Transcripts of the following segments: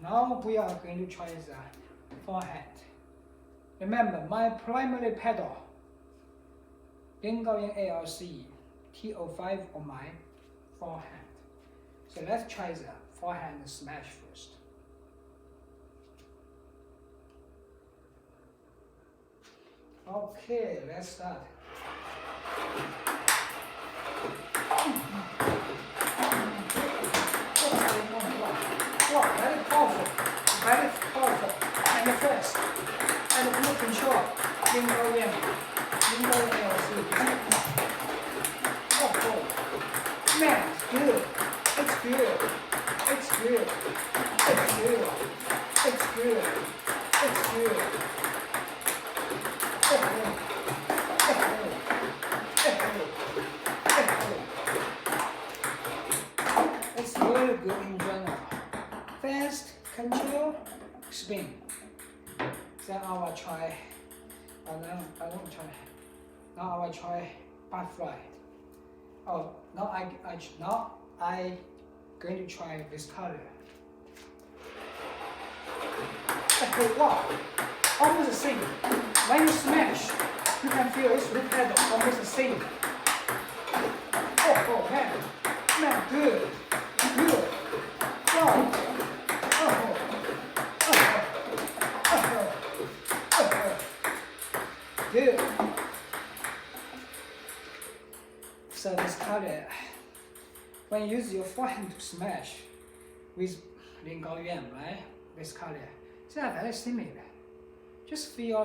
Now we are going to try the forehand. Remember, my primary pedal, Gaoyuan ALC T05 on my forehand. So let's try the forehand smash first. Okay, let's start. Wow, very powerful, and fast, and good control. Gaoyuan ALC. Oh, man, good. It's good. It's good. It's good. It's good. It's good. It's very good in general. Fast, control, spin. Then I will try. I don't try. Now I will try butterfly. Oh, now I going to try Viscaria. Okay, wow, almost the same. When you smash, you can feel it's pedal almost the same. Oh man, good. Wow. Good. So Viscaria, when you use your forehand to smash with Gaoyuan, right? Viscaria, they are very similar. Just feel,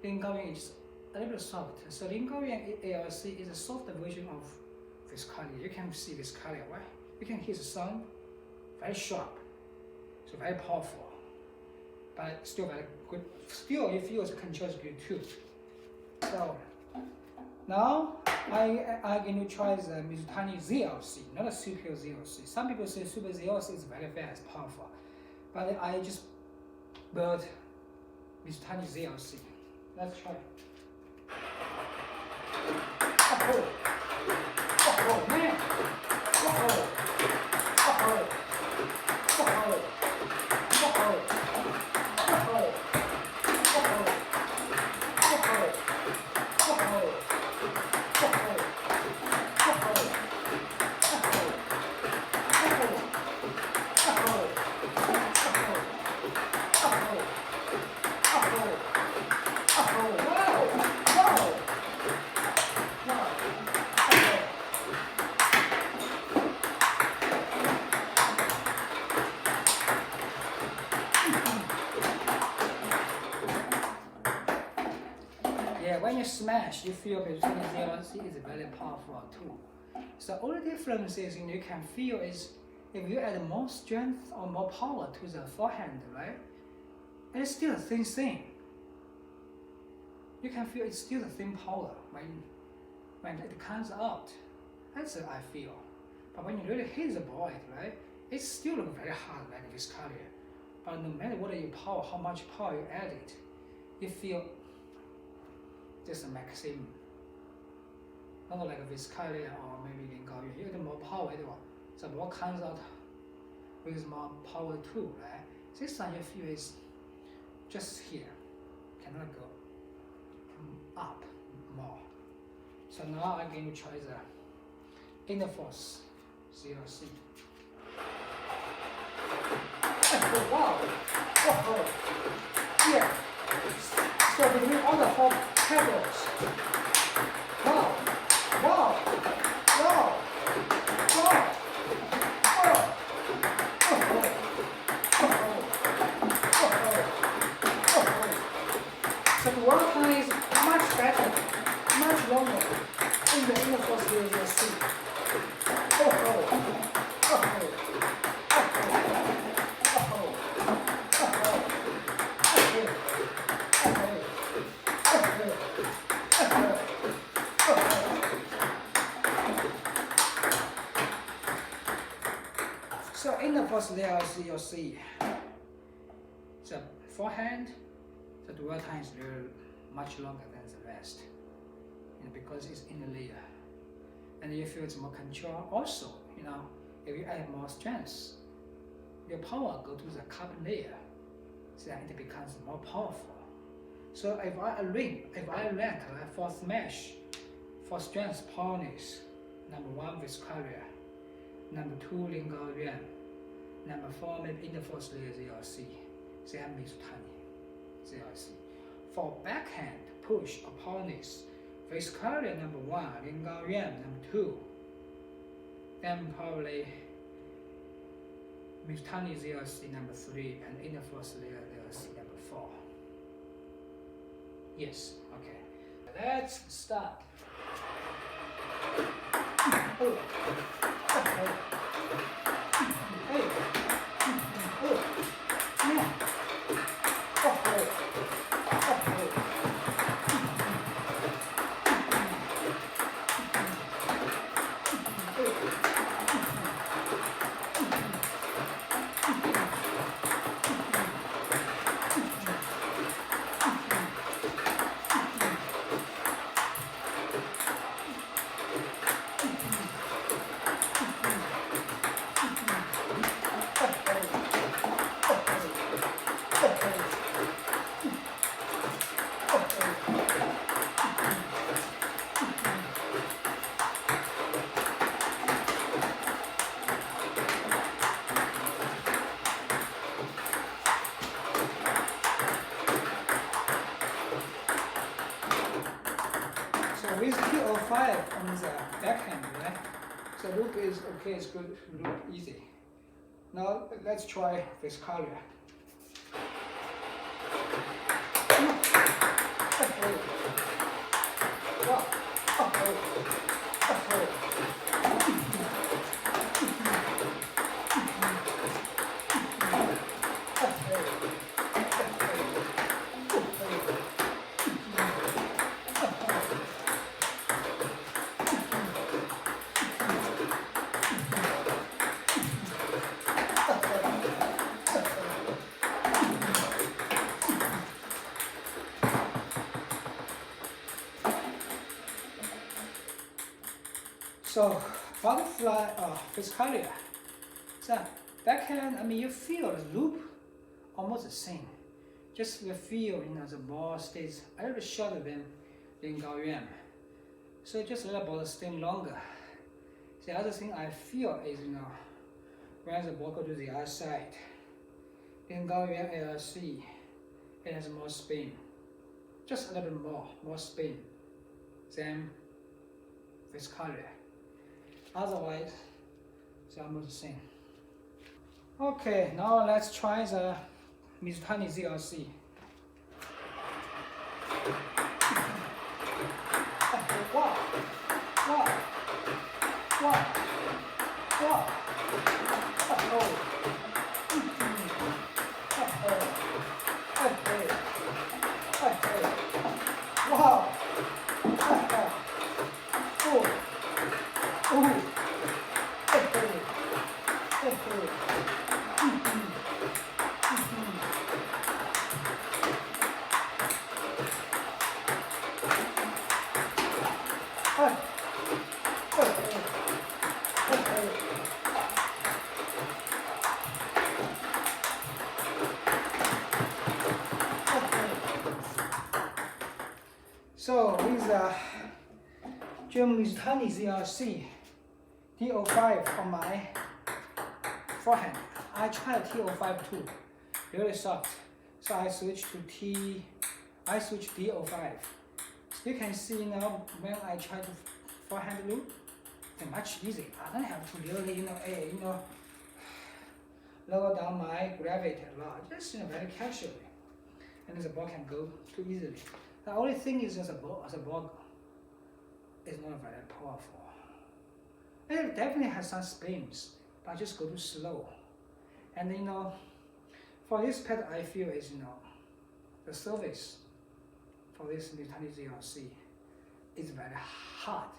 Gaoyuan is a little bit soft. So Gaoyuan ALC is a soft version of Viscaria. You can see Viscaria, right? You can hear the sound, very sharp, so very powerful, but still very good. Still, you feel the control is good too. So now I'm going to try the Mizutani ZLC, not a Super ZLC. Some people say Super ZLC is very fast, powerful, but I just built Mizutani ZLC. Let's try. Oh man! When you smash, you feel Mizutani ZLC is very powerful too. So only difference is you can feel is if you add more strength or more power to the forehand, right? It's still the same thing. You can feel it's still the same power when it comes out. That's what I feel. But when you really hit the ball, right? It still looks very hard like Viscaria. But no matter what your power, how much power you add it, you feel just a maximum. Not like a Viscaria or maybe Gaoyuan. You get more power, the ball comes out with more power too, right? This time you feel is just here, cannot go up more. So now I'm going to try the Innerforce ZLC. Oh, wow! Oh, yeah. So between all the four pedals. Wow! Wow! Wow! Wow! Wow! So the work time is much better, much longer in the Innerforce ZLC. So Innerforce ZLC, you'll see the forehand, the dwell time is really much longer than the rest, because it's in the layer, and you feel it's more control. Also, if you add more strength, your power go to the carbon layer, then it becomes more powerful. So if I rank for smash, for strength powerless, number 1 Viscaria, number 2 Gaoyuan, number 4 maybe Innerforce ZLC, then Mizutani ZLC. For backhand push or powerless, Viscaria number 1, Gaoyuan number 2, then probably Mizutani ZLC number 3 and Innerforce ZLC number 4. Yes, okay. Let's start. With T05 on the backhand, right? So loop is okay, it's good, loop easy. Now let's try Viscaria. So butterfly Viscaria. So backhand, I mean you feel the loop almost the same. Just the feel, the ball stays a little shorter than Gaoyuan. So just a little bit staying longer. The other thing I feel is when the ball goes to the other side, in Gaoyuan ALC, it has more spin. Just a little bit more spin than Viscaria. Otherwise, it's almost the same. Okay, now let's try the Mizutani ZLC. Wow! So with Mizutani ZLC T05 on my forehand, I tried T05 too, really soft. So I switched to D05. You can see now when I try to forehand loop, it's much easier. I don't have to really lower down my gravity a lot, just very casually, and the ball can go too easily. The only thing is just the ball is not very powerful. It definitely has some spins, but just go too slow. And for this pad, I feel is the surface for this Mizutani ZLC is very hard.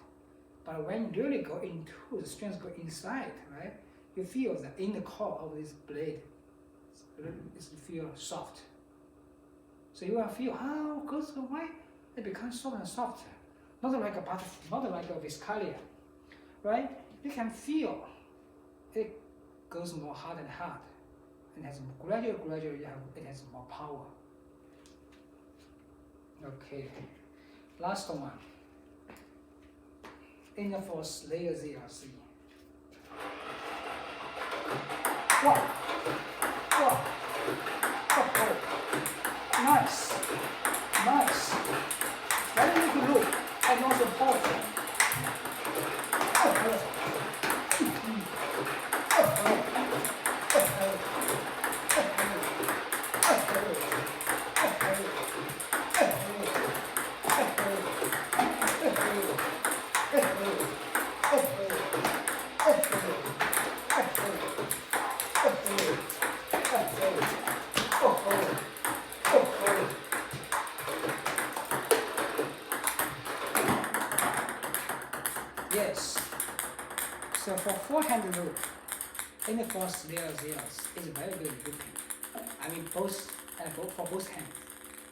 But when you really go into the strings, go inside, right? You feel the inner core of this blade is feel soft. So you will feel how goes away, it becomes soft and softer. Not like a butterfly, not like a Viscaria, right? You can feel it goes more hard and hard. it has gradually it has more power. Okay, last one. Innerforce layer ZLC. Wow. Wow. Oh. Nice. Nice. Very little loop and also powerful. Yes. So for forehand loop, Innerforce ZLC is very good looping. I mean both for both hands,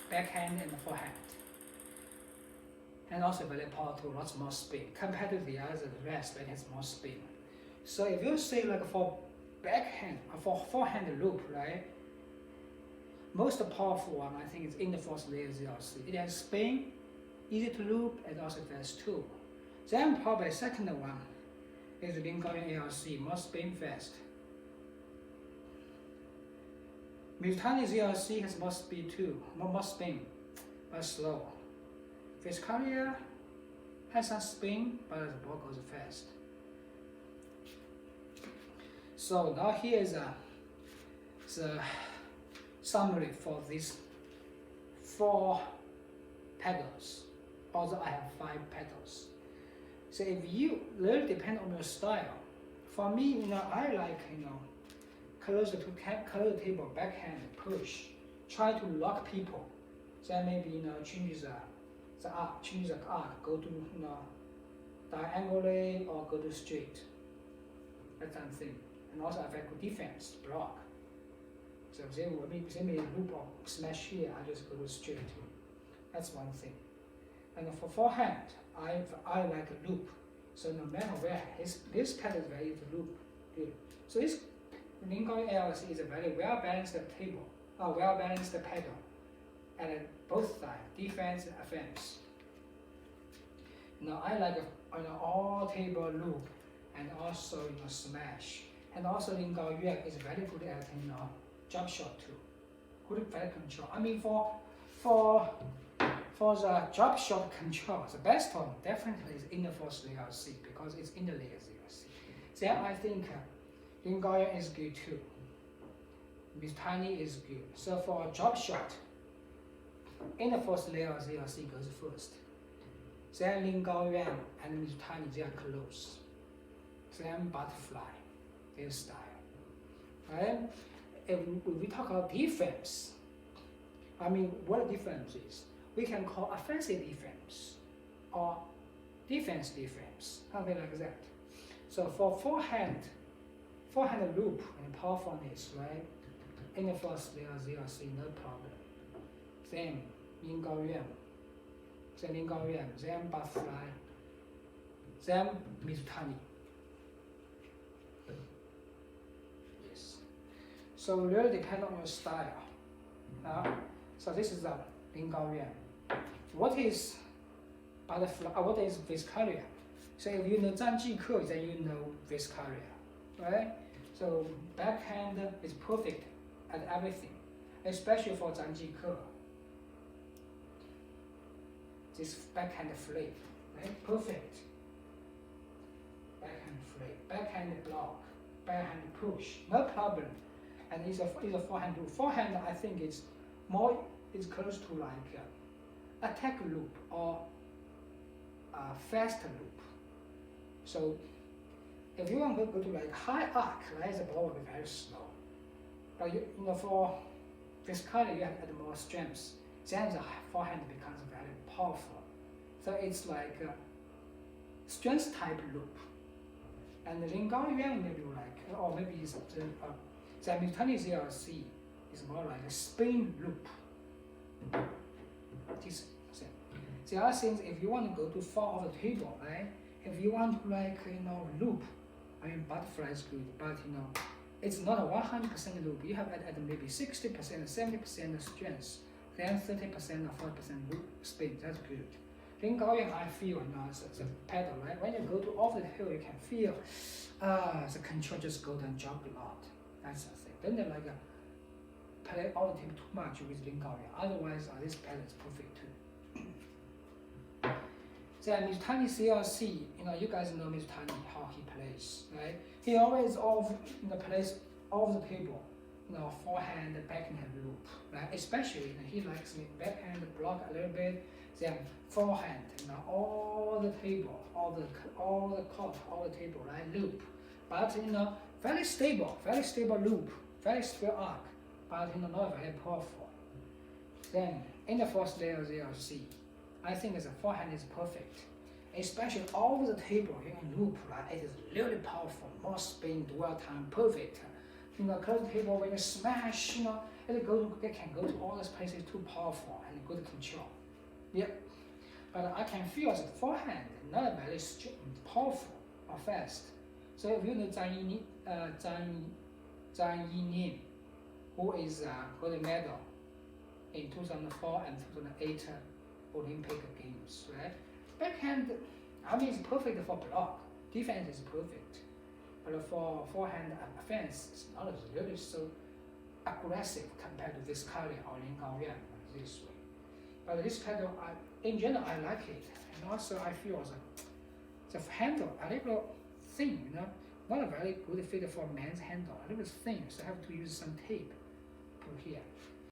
backhand and forehand. And also very powerful, lots more spin. Compared to the other, the rest, it has more spin. So if you say like for backhand or for forehand loop, right? Most powerful one I think is Innerforce ZLC. It has spin, easy to loop, and also fast too. Then probably second one is the Gaoyuan ALC, more spin fast. Mizutani ZLC has more speed too, more spin, but slow. Viscaria has some spin, but the ball goes fast. So now here is the summary for these 4 pedals, although I have 5 pedals. So if you really depend on your style. For me, I like, close the table, backhand, push, try to lock people. Then maybe, change the arc, go to, diagonally or go to straight. That's one thing. And also affect defense, block. So they may loop or smash here, I just go to straight. That's one thing. And for forehand, I like a loop. So no matter where, this pedal is very easy to loop. Good. So this Gaoyuan ALC is a very well-balanced table, well-balanced pedal. And both sides, defense and offense. Now I like an all table loop and also smash. And also Gaoyuan is very good at jump shot too. Good flight control. I mean for the drop shot control, the best one definitely is Innerforce ZLC because it's in the layer ZLC. Then I think Gaoyuan is good too. Mizutani is good. So for a drop shot, Innerforce layer ZLC goes first. Then Gaoyuan and Mizutani, they are close. Then butterfly, their style. Right? If we talk about defense, I mean what difference is? We can call offensive defense or defense, something like that. So for forehand loop and powerfulness, right? Innerforce ZLC, no problem. Then Gaoyuan, then butterfly, then Mizutani. Yes. So really depend on your style. So this is the Gaoyuan. What is butterfly? What is Viscaria? So if you know Zhang Jike, then you know Viscaria, right? So backhand is perfect at everything, especially for Zhang Jike. This backhand flip, right? Perfect. Backhand flip, backhand block, backhand push, no problem. And it's a forehand loop. Forehand, I think it's close to like attack loop or fast loop. So if you want to go to like high arc, right, the ball will be very slow. But for Viscaria, you have to add more strength. Then the forehand becomes very powerful. So it's like a strength type loop. And the Gaoyuan maybe like, or maybe it's the Mizutani ZLC is more like a spin loop. The other things, if you want to go to far off the table, right? If you want to like loop, I mean butterfly is good, but it's not a 100% loop. You have at maybe 60%, 70% strength, then 30% or 40% loop spin. That's good. Then Gaoyuan, I feel the pedal, right? When you go to off the hill, you can feel the control just go down, drop a lot. That's the thing. Then they like play all the time too much with Gaoyuan. Otherwise, this pedal is perfect too. Then Mizutani ZLC, you guys know Mizutani, how he plays, right? He always plays off the table, forehand, backhand loop, right? Especially, he likes backhand block a little bit, then forehand, all the table, all the court, all the table, right? Loop, but very stable loop, very stable arc, but not very powerful. Then Innerforce ZLC, I think the forehand is perfect, especially over the table, you can loop, right? It is really powerful, more spin, dwell time, perfect. Close the table when you smash, it can go to all those places too powerful and good control. Yeah, but I can feel the forehand not very powerful or fast. So if you know Zhang Yinim, who is gold medal in 2004 and 2008 Olympic Games, right? Backhand, it's perfect for block. Defense is perfect, but for forehand offense, it's not really so aggressive compared to Viscaria or Gaoyuan this way. But this pedal, in general, I like it, and also I feel the handle a little thin, not a very good fit for man's handle, a little thin, so I have to use some tape put here.